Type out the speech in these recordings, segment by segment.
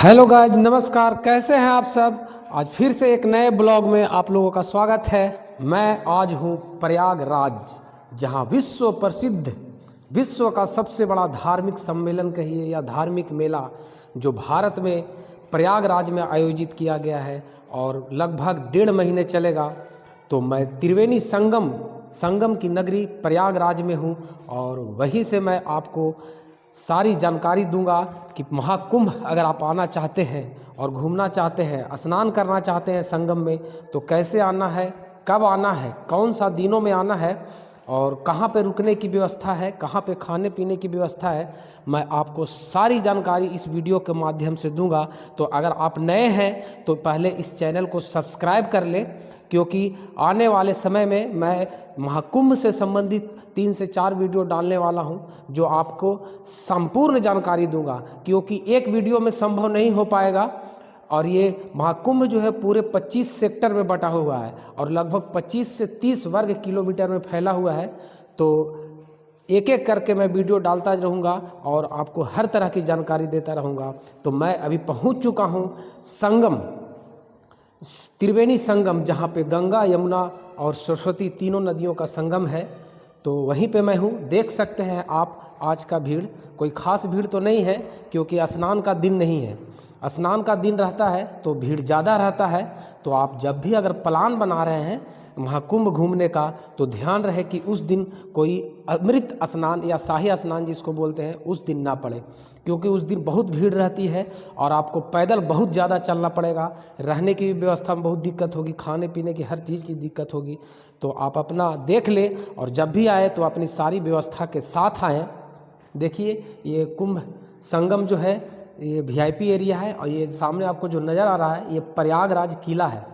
Hello guys, नमस्कार। कैसे हैं आप सब। आज फिर से एक नए ब्लॉग में आप लोगों का स्वागत है। मैं आज हूँ प्रयागराज, जहाँ विश्व प्रसिद्ध, विश्व का सबसे बड़ा धार्मिक सम्मेलन कहिए या धार्मिक मेला जो भारत में प्रयागराज में आयोजित किया गया है और लगभग 1.5 महीने चलेगा। तो मैं त्रिवेणी संगम की नगरी प्रयागराज में हूँ और वहीं से मैं आपको सारी जानकारी दूंगा कि महाकुंभ अगर आप आना चाहते हैं और घूमना चाहते हैं, स्नान करना चाहते हैं संगम में, तो कैसे आना है, कब आना है, कौन सा दिनों में आना है और कहाँ पे रुकने की व्यवस्था है, कहाँ पे खाने पीने की व्यवस्था है, मैं आपको सारी जानकारी इस वीडियो के माध्यम से दूंगा। तो अगर आप नए हैं तो पहले इस चैनल को सब्सक्राइब कर लें, क्योंकि आने वाले समय में मैं महाकुंभ से संबंधित 3 से 4 वीडियो डालने वाला हूं, जो आपको संपूर्ण जानकारी दूंगा, क्योंकि एक वीडियो में संभव नहीं हो पाएगा। और ये महाकुंभ जो है पूरे 25 सेक्टर में बटा हुआ है और लगभग 25 से 30 वर्ग किलोमीटर में फैला हुआ है। तो एक एक करके मैं वीडियो डालता रहूँगा और आपको हर तरह की जानकारी देता रहूँगा। तो मैं अभी पहुँच चुका हूँ संगम, त्रिवेणी संगम, जहाँ पे गंगा, यमुना और सरस्वती तीनों नदियों का संगम है। तो वहीं पे मैं हूँ। देख सकते हैं आप आज का भीड़, कोई ख़ास भीड़ तो नहीं है, क्योंकि स्नान का दिन नहीं है। स्नान का दिन रहता है तो भीड़ ज़्यादा रहता है। तो आप जब भी अगर प्लान बना रहे हैं महाकुंभ घूमने का, तो ध्यान रहे कि उस दिन कोई अमृत स्नान या शाही स्नान जिसको बोलते हैं, उस दिन ना पड़े, क्योंकि उस दिन बहुत भीड़ रहती है और आपको पैदल बहुत ज़्यादा चलना पड़ेगा। रहने की व्यवस्था में बहुत दिक्कत होगी, खाने पीने की हर चीज़ की दिक्कत होगी। तो आप अपना देख लें और जब भी आए तो अपनी सारी व्यवस्था के साथ आएँ। देखिए, ये कुंभ संगम जो है ये वीआईपी एरिया है और ये सामने आपको जो नज़र आ रहा है ये प्रयागराज किला है।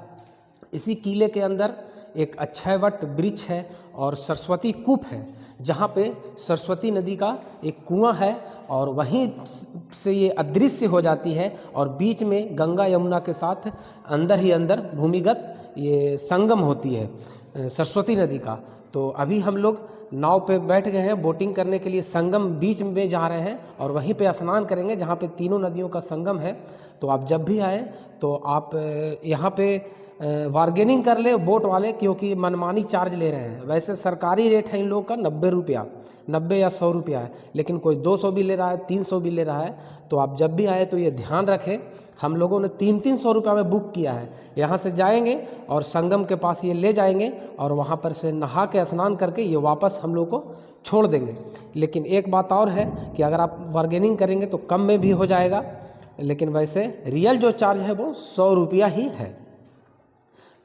इसी किले के अंदर एक अक्षयवट वृक्ष है और सरस्वती कूप है, जहाँ पे सरस्वती नदी का एक कुआं है और वहीं से ये अदृश्य हो जाती है और बीच में गंगा यमुना के साथ अंदर ही अंदर भूमिगत ये संगम होती है सरस्वती नदी का। तो अभी हम लोग नाव पे बैठ गए हैं बोटिंग करने के लिए, संगम बीच में जा रहे हैं और वहीं पे स्नान करेंगे जहाँ पे तीनों नदियों का संगम है। तो आप जब भी आएँ तो आप यहाँ पे बार्गेनिंग कर ले बोट वाले, क्योंकि मनमानी चार्ज ले रहे हैं। वैसे सरकारी रेट है इन लोगों का 90 रुपया, 90 या 100 रुपया है, लेकिन कोई 200 भी ले रहा है, 300 भी ले रहा है। तो आप जब भी आए तो ये ध्यान रखें। हम लोगों ने 300 रुपया में बुक किया है। यहाँ से जाएंगे और संगम के पास ये ले जाएंगे और वहाँ पर से नहा के स्नान करके ये वापस हम लोग को छोड़ देंगे। लेकिन एक बात और है कि अगर आप बार्गेनिंग करेंगे तो कम में भी हो जाएगा, लेकिन वैसे रियल जो चार्ज है वो 100 रुपया ही है।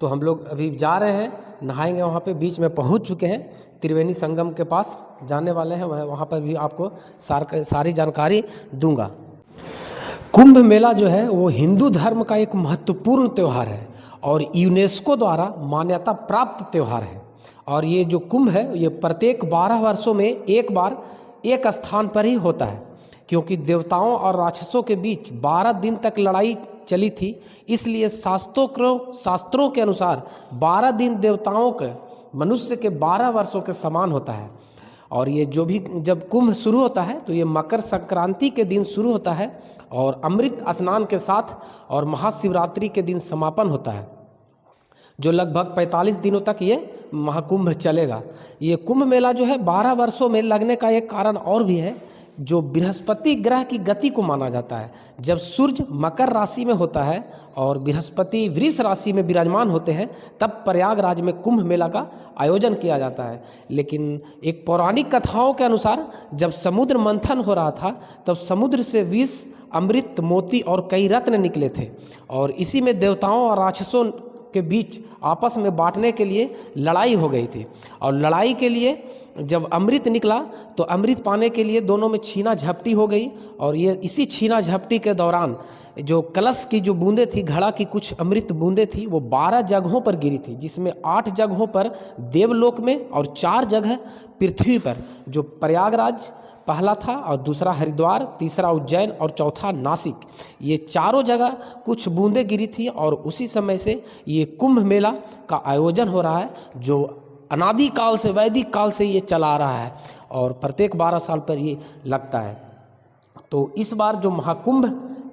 तो हम लोग अभी जा रहे हैं, नहाएंगे, वहाँ पे बीच में पहुँच चुके हैं, त्रिवेणी संगम के पास जाने वाले हैं। वहाँ पर भी आपको सारी जानकारी दूंगा। कुंभ मेला जो है वो हिंदू धर्म का एक महत्वपूर्ण त्यौहार है और यूनेस्को द्वारा मान्यता प्राप्त त्यौहार है। और ये जो कुंभ है ये प्रत्येक 12 वर्षों में एक बार एक स्थान पर ही होता है, क्योंकि देवताओं और राक्षसों के बीच 12 दिन तक लड़ाई चली थी। इसलिए शास्त्रों के अनुसार 12 दिन देवताओं के मनुष्य के 12 वर्षों के समान होता है। और ये जो भी जब कुंभ शुरू होता है तो ये मकर संक्रांति के दिन शुरू होता है और अमृत स्नान के साथ और महाशिवरात्रि के दिन समापन होता है, जो लगभग 45 दिनों तक ये महाकुंभ चलेगा। ये कुंभ मेला जो है 12 वर्षों में लगने का एक कारण और भी है, जो बृहस्पति ग्रह की गति को माना जाता है। जब सूर्य मकर राशि में होता है और बृहस्पति वृष राशि में विराजमान होते हैं, तब प्रयागराज में कुंभ मेला का आयोजन किया जाता है। लेकिन एक पौराणिक कथाओं के अनुसार जब समुद्र मंथन हो रहा था, तब समुद्र से विष, अमृत, मोती और कई रत्न निकले थे और इसी में देवताओं और राक्षसों के बीच आपस में बांटने के लिए लड़ाई हो गई थी। और लड़ाई के लिए जब अमृत निकला तो अमृत पाने के लिए दोनों में छीना झपटी हो गई और ये इसी छीना झपटी के दौरान जो कलश की जो बूंदें थी, घड़ा की कुछ अमृत बूंदें थी, वो 12 जगहों पर गिरी थी, जिसमें 8 जगहों पर देवलोक में और 4 जगह पृथ्वी पर, जो प्रयागराज पहला था और दूसरा हरिद्वार, तीसरा उज्जैन और चौथा नासिक। ये चारों जगह कुछ बूंदें गिरी थी और उसी समय से ये कुंभ मेला का आयोजन हो रहा है, जो अनादि काल से, वैदिक काल से ये चला आ रहा है और प्रत्येक 12 साल पर ये लगता है। तो इस बार जो महाकुंभ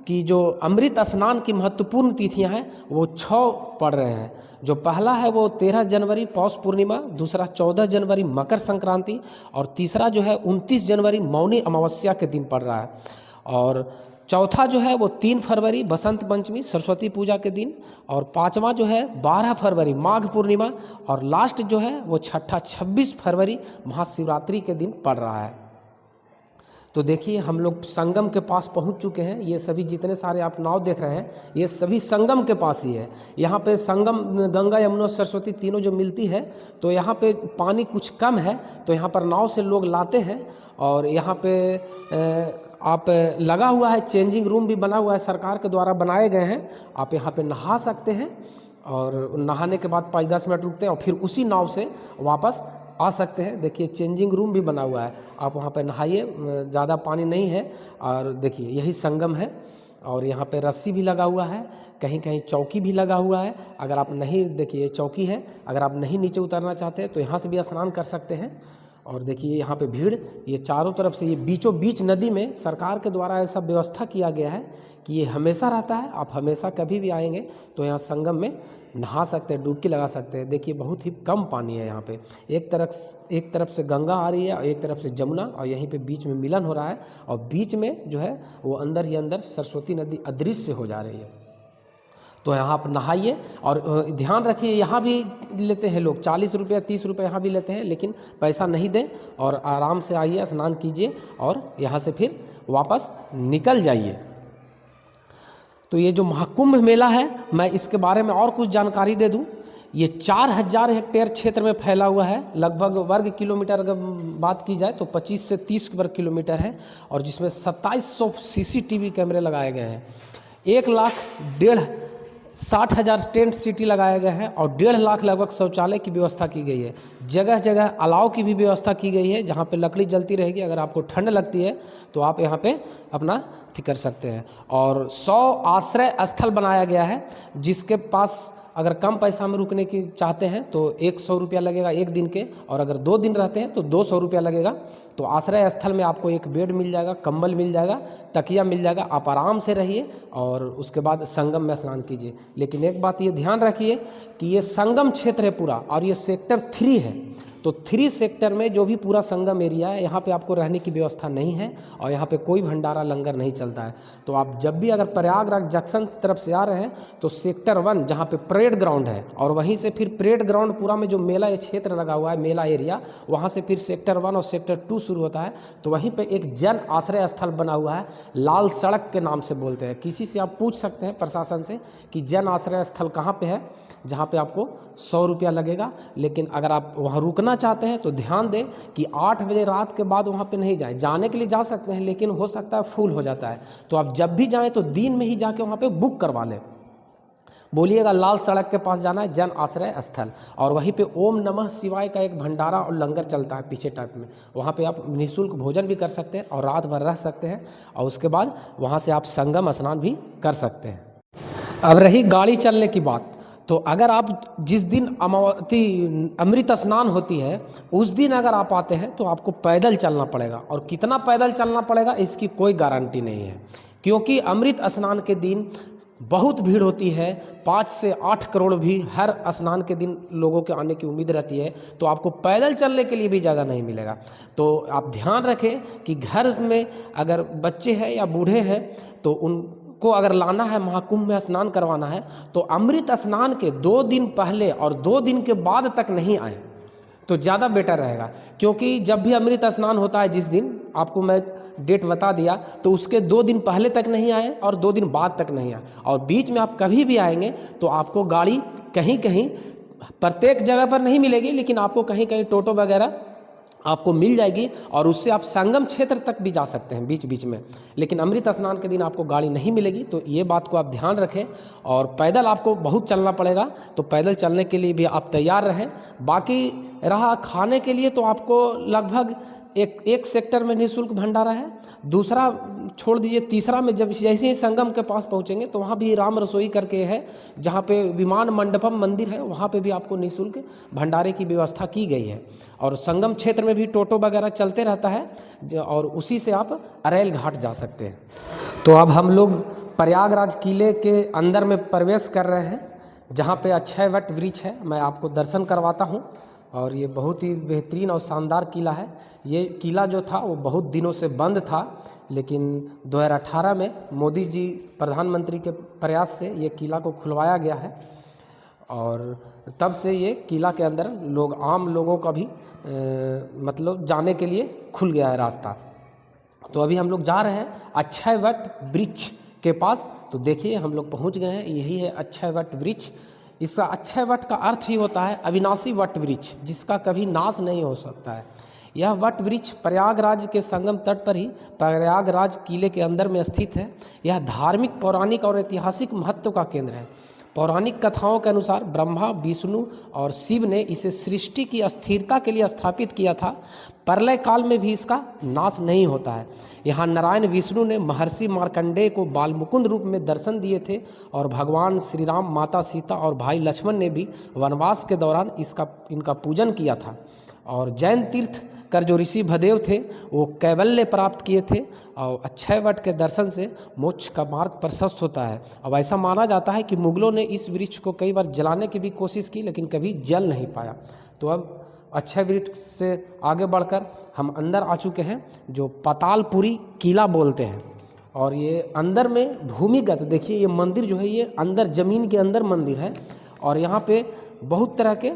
कि जो अमृत स्नान की महत्वपूर्ण तिथियां हैं वो 6 पड़ रहे हैं। जो पहला है वो 13 जनवरी पौष पूर्णिमा, दूसरा 14 जनवरी मकर संक्रांति और तीसरा जो है 29 जनवरी मौनी अमावस्या के दिन पड़ रहा है। और चौथा जो है वो 3 फरवरी बसंत पंचमी सरस्वती पूजा के दिन और पांचवा जो है 12 फरवरी माघ पूर्णिमा और लास्ट जो है वो छठा 26 फरवरी महाशिवरात्रि के दिन पड़ रहा है। तो देखिए हम लोग संगम के पास पहुंच चुके हैं। ये सभी जितने सारे आप नाव देख रहे हैं ये सभी संगम के पास ही है। यहाँ पे संगम गंगा यमुना सरस्वती तीनों जो मिलती है तो यहाँ पे पानी कुछ कम है तो यहाँ पर नाव से लोग लाते हैं। और यहाँ पे आप लगा हुआ है चेंजिंग रूम भी बना हुआ है, सरकार के द्वारा बनाए गए हैं। आप यहाँ पे नहा सकते हैं और नहाने के बाद 5-10 मिनट रुकते हैं और फिर उसी नाव से वापस आ सकते हैं। देखिए चेंजिंग रूम भी बना हुआ है, आप वहाँ पे नहाइए, ज़्यादा पानी नहीं है। और देखिए यही संगम है और यहाँ पे रस्सी भी लगा हुआ है, कहीं कहीं चौकी भी लगा हुआ है। अगर आप नहीं, देखिए चौकी है, अगर आप नहीं नीचे उतरना चाहते तो यहाँ से भी स्नान कर सकते हैं। और देखिए यहाँ पे भीड़, ये चारों तरफ से, ये बीचों बीच नदी में सरकार के द्वारा ऐसा व्यवस्था किया गया है कि ये हमेशा रहता है। आप हमेशा कभी भी आएंगे तो यहाँ संगम में नहा सकते हैं, डुबकी लगा सकते हैं। देखिए बहुत ही कम पानी है यहाँ पे, एक तरफ से गंगा आ रही है और एक तरफ से जमुना और यहीं पे बीच में मिलन हो रहा है और बीच में जो है वो अंदर ही अंदर सरस्वती नदी अदृश्य हो जा रही है। तो यहाँ आप नहाइए और ध्यान रखिए यहाँ भी लेते हैं लोग 40 रुपये 30 रुपये यहाँ भी लेते हैं, लेकिन पैसा नहीं दें और आराम से आइए, स्नान कीजिए और यहाँ से फिर वापस निकल जाइए। तो ये जो महाकुंभ मेला है, मैं इसके बारे में और कुछ जानकारी दे दूं। ये 4000 हेक्टेयर क्षेत्र में फैला हुआ है, लगभग वर्ग किलोमीटर अगर बात की जाए तो 25 से 30 वर्ग किलोमीटर है और जिसमें 2700 सीसीटीवी कैमरे लगाए गए हैं। 1,60,000 टेंट सिटी लगाए गए हैं और 1.5 लाख लगभग शौचालय की व्यवस्था की गई है। जगह जगह अलाव की भी व्यवस्था की गई है, जहाँ पे लकड़ी जलती रहेगी। अगर आपको ठंड लगती है तो आप यहाँ पे अपना कर सकते हैं। और 100 आश्रय स्थल बनाया गया है, जिसके पास अगर कम पैसा में रुकने की चाहते हैं तो 100 रुपया लगेगा एक दिन के, और अगर 2 दिन रहते हैं तो 200 रुपया लगेगा। तो आश्रय स्थल में आपको एक बेड मिल जाएगा, कंबल मिल जाएगा, तकिया मिल जाएगा। आप आराम से रहिए और उसके बाद संगम में स्नान कीजिए। लेकिन एक बात ये ध्यान रखिए कि ये संगम क्षेत्र है पूरा और ये सेक्टर 3 है। तो 3 सेक्टर में जो भी पूरा संगम एरिया है, यहाँ पे आपको रहने की व्यवस्था नहीं है और यहाँ पे कोई भंडारा लंगर नहीं चलता है। तो आप जब भी अगर प्रयागराज जंक्शन तरफ से आ रहे हैं तो सेक्टर 1 जहाँ पे परेड ग्राउंड है और वहीं से फिर परेड ग्राउंड पूरा में जो मेला ये क्षेत्र लगा हुआ है, मेला एरिया, वहाँ से फिर सेक्टर 1 और सेक्टर 2 शुरू होता है। तो वहीं पर एक जन आश्रय स्थल बना हुआ है, लाल सड़क के नाम से बोलते हैं। किसी से आप पूछ सकते हैं प्रशासन से कि जन आश्रय स्थल कहाँ पे है, जहाँ पे आपको 100 रुपया लगेगा। लेकिन अगर आप वहाँ रुकना चाहते हैं तो ध्यान दें कि 8 बजे रात के बाद वहाँ पे नहीं जाएं। जाने के लिए जा सकते हैं लेकिन हो सकता है फुल हो जाता है। तो आप जब भी जाएं तो दिन में ही जाके वहाँ पे बुक करवा लें। बोलिएगा लाल सड़क के पास जाना है, जन आश्रय स्थल, और वहीं पे ओम नमः शिवाय का एक भंडारा और लंगर चलता है पीछे टाइप में। वहाँ पे आप निःशुल्क भोजन भी कर सकते हैं और रात भर रह सकते हैं और उसके बाद वहाँ से आप संगम स्नान भी कर सकते हैं। अब रही गाड़ी चलने की बात, तो अगर आप जिस दिन अमृत स्नान होती है उस दिन अगर आप आते हैं तो आपको पैदल चलना पड़ेगा। और कितना पैदल चलना पड़ेगा इसकी कोई गारंटी नहीं है, क्योंकि अमृत स्नान के दिन बहुत भीड़ होती है। 5 से 8 करोड़ भी हर स्नान के दिन लोगों के आने की उम्मीद रहती है। तो आपको पैदल चलने के लिए भी जगह नहीं मिलेगा। तो आप ध्यान रखें कि घर में अगर बच्चे हैं या बूढ़े हैं तो उनको अगर लाना है, महाकुंभ में स्नान करवाना है, तो अमृत स्नान के 2 दिन पहले और 2 दिन के बाद तक नहीं आए तो ज़्यादा बेटर रहेगा। क्योंकि जब भी अमृत स्नान होता है, जिस दिन आपको मैं डेट बता दिया, तो उसके 2 दिन पहले तक नहीं आए और 2 दिन बाद तक नहीं आए। और बीच में आप कभी भी आएंगे तो आपको गाड़ी कहीं कहीं, प्रत्येक जगह पर नहीं मिलेगी, लेकिन आपको कहीं कहीं टोटो वगैरह आपको मिल जाएगी और उससे आप संगम क्षेत्र तक भी जा सकते हैं बीच बीच में। लेकिन अमृत स्नान के दिन आपको गाड़ी नहीं मिलेगी, तो ये बात को आप ध्यान रखें। और पैदल आपको बहुत चलना पड़ेगा, तो पैदल चलने के लिए भी आप तैयार रहें। बाकी रहा खाने के लिए, तो आपको लगभग एक सेक्टर में निःशुल्क भंडारा है, दूसरा छोड़ दीजिए, तीसरा में जब जैसे ही संगम के पास पहुंचेंगे तो वहाँ भी राम रसोई करके है, जहाँ पे विमान मंडपम मंदिर है, वहाँ पे भी आपको निःशुल्क भंडारे की व्यवस्था की गई है। और संगम क्षेत्र में भी टोटो वगैरह चलते रहता है और उसी से आप अरैल घाट जा सकते हैं। तो अब हम लोग प्रयागराज किले के अंदर में प्रवेश कर रहे हैं, जहाँ पे अक्षय वट वृक्ष है। मैं आपको दर्शन करवाता हूँ। और ये बहुत ही बेहतरीन और शानदार किला है। ये किला जो था वो बहुत दिनों से बंद था, लेकिन 2018 में मोदी जी प्रधानमंत्री के प्रयास से ये किला को खुलवाया गया है। और तब से ये किला के अंदर आम लोगों का भी मतलब जाने के लिए खुल गया है रास्ता। तो अभी हम लोग जा रहे हैं अक्षय वट वृक्ष के पास। तो देखिए हम लोग पहुंच गए हैं, यही है अक्षय वट वृक्ष। इसका अक्षय वट का अर्थ ही होता है अविनाशी वट वृक्ष, जिसका कभी नाश नहीं हो सकता है। यह वट वृक्ष प्रयागराज के संगम तट पर ही प्रयागराज किले के अंदर में स्थित है। यह धार्मिक, पौराणिक और ऐतिहासिक महत्व का केंद्र है। पौराणिक कथाओं के अनुसार ब्रह्मा, विष्णु और शिव ने इसे सृष्टि की अस्थिरता के लिए स्थापित किया था। प्रलय काल में भी इसका नाश नहीं होता है। यहाँ नारायण विष्णु ने महर्षि मार्कंडेय को बालमुकुंद रूप में दर्शन दिए थे और भगवान श्री राम, माता सीता और भाई लक्ष्मण ने भी वनवास के दौरान इनका पूजन किया था। और जैन तीर्थ कर जो ऋषि भदेव थे वो कैवल्य प्राप्त किए थे। और अक्षय वट के दर्शन से मोक्ष का मार्ग प्रशस्त होता है। अब ऐसा माना जाता है कि मुगलों ने इस वृक्ष को कई बार जलाने की भी कोशिश की, लेकिन कभी जल नहीं पाया। तो अब अक्षय वृक्ष से आगे बढ़कर हम अंदर आ चुके हैं, जो पातालपुरी किला बोलते हैं। और ये अंदर में भूमिगत, देखिए ये मंदिर जो है ये अंदर ज़मीन के अंदर मंदिर है। और यहाँ पे बहुत तरह के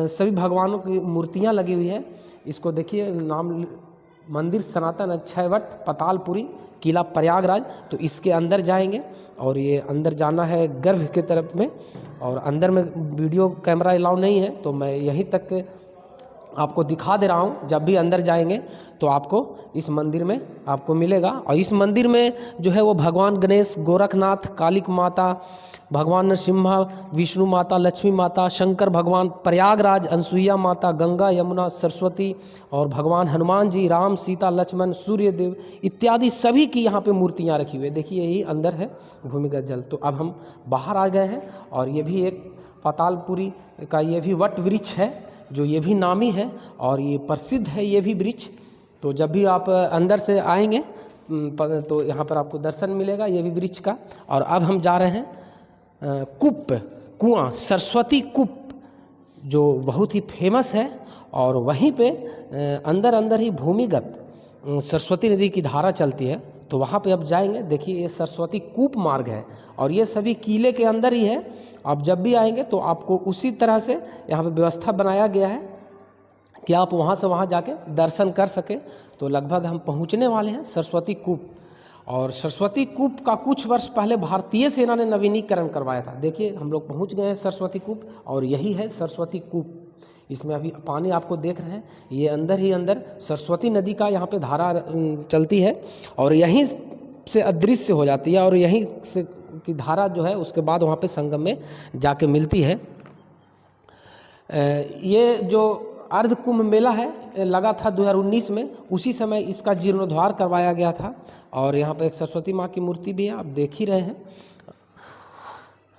सभी भगवानों की मूर्तियाँ लगी हुई है। इसको देखिए, नाम मंदिर सनातन अक्षय वट पातालपुरी किला प्रयागराज। तो इसके अंदर जाएंगे और ये अंदर जाना है गर्भ के तरफ में। और अंदर में वीडियो कैमरा अलाउ नहीं है, तो मैं यहीं तक आपको दिखा दे रहा हूँ। जब भी अंदर जाएंगे तो आपको इस मंदिर में आपको मिलेगा। और इस मंदिर में जो है वो भगवान गणेश, गोरखनाथ, कालिक माता, भगवान नरसिम्हा, विष्णु माता, लक्ष्मी माता, शंकर भगवान, प्रयागराज, अनसुईया माता, गंगा, यमुना, सरस्वती और भगवान हनुमान जी, राम, सीता, लक्ष्मण, सूर्यदेव इत्यादि सभी की यहाँ पे मूर्तियाँ रखी हुई है। देखिए यही अंदर है भूमिगत जल। तो अब हम बाहर आ गए हैं और ये भी एक पातालपुरी का ये भी वट वृक्ष है, जो ये भी नामी है और ये प्रसिद्ध है ये भी वृक्ष। तो जब भी आप अंदर से आएंगे तो यहाँ पर आपको दर्शन मिलेगा ये भी वृक्ष का। और अब हम जा रहे हैं कुआं, सरस्वती कूप, जो बहुत ही फेमस है। और वहीं पे अंदर ही भूमिगत सरस्वती नदी की धारा चलती है। तो वहाँ पे अब जाएंगे। देखिए ये सरस्वती कूप मार्ग है और ये सभी किले के अंदर ही है। आप जब भी आएंगे तो आपको उसी तरह से यहाँ पे व्यवस्था बनाया गया है कि आप वहाँ से वहाँ जाके दर्शन कर सकें। तो लगभग हम पहुँचने वाले हैं सरस्वती कूप। और सरस्वती कूप का कुछ वर्ष पहले भारतीय सेना ने नवीनीकरण करवाया था। देखिए हम लोग पहुँच गए हैं सरस्वती कूप और यही है सरस्वती कूप। इसमें अभी पानी आपको देख रहे हैं, ये अंदर ही अंदर सरस्वती नदी का यहाँ पे धारा चलती है और यहीं से अदृश्य हो जाती है। और यहीं से की धारा जो है उसके बाद वहाँ पे संगम में जाके मिलती है। ये जो अर्ध कुंभ मेला है लगा था 2019 में, उसी समय इसका जीर्णोद्धार करवाया गया था। और यहाँ पे एक सरस्वती माँ की मूर्ति भी है, आप देख ही रहे हैं।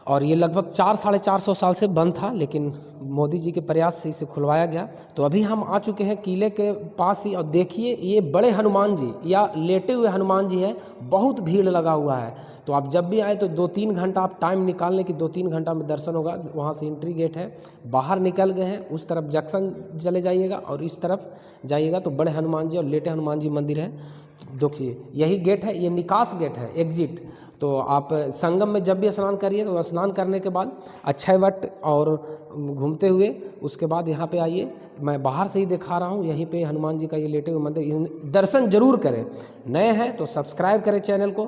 और ये लगभग 400-450 साल से बंद था, लेकिन मोदी जी के प्रयास से इसे खुलवाया गया। तो अभी हम आ चुके हैं किले के पास ही। और देखिए ये बड़े हनुमान जी या लेटे हुए हनुमान जी हैं, बहुत भीड़ लगा हुआ है। तो आप जब भी आए तो 2-3 घंटा आप टाइम निकाल लें कि 2-3 घंटा में दर्शन होगा। वहाँ से एंट्री गेट है, बाहर निकल गए हैं, उस तरफ जंक्शन चले जाइएगा और इस तरफ जाइएगा तो बड़े हनुमान जी और लेटे हनुमान जी मंदिर है। देखिए यही गेट है, ये निकास गेट है, एग्जिट। तो आप संगम में जब भी स्नान करिए तो स्नान करने के बाद अक्षय वट और घूमते हुए उसके बाद यहाँ पे आइए। मैं बाहर से ही दिखा रहा हूँ, यहीं पे हनुमान जी का ये लेटे हुए मंदिर, दर्शन जरूर करें। नए हैं तो सब्सक्राइब करें चैनल को।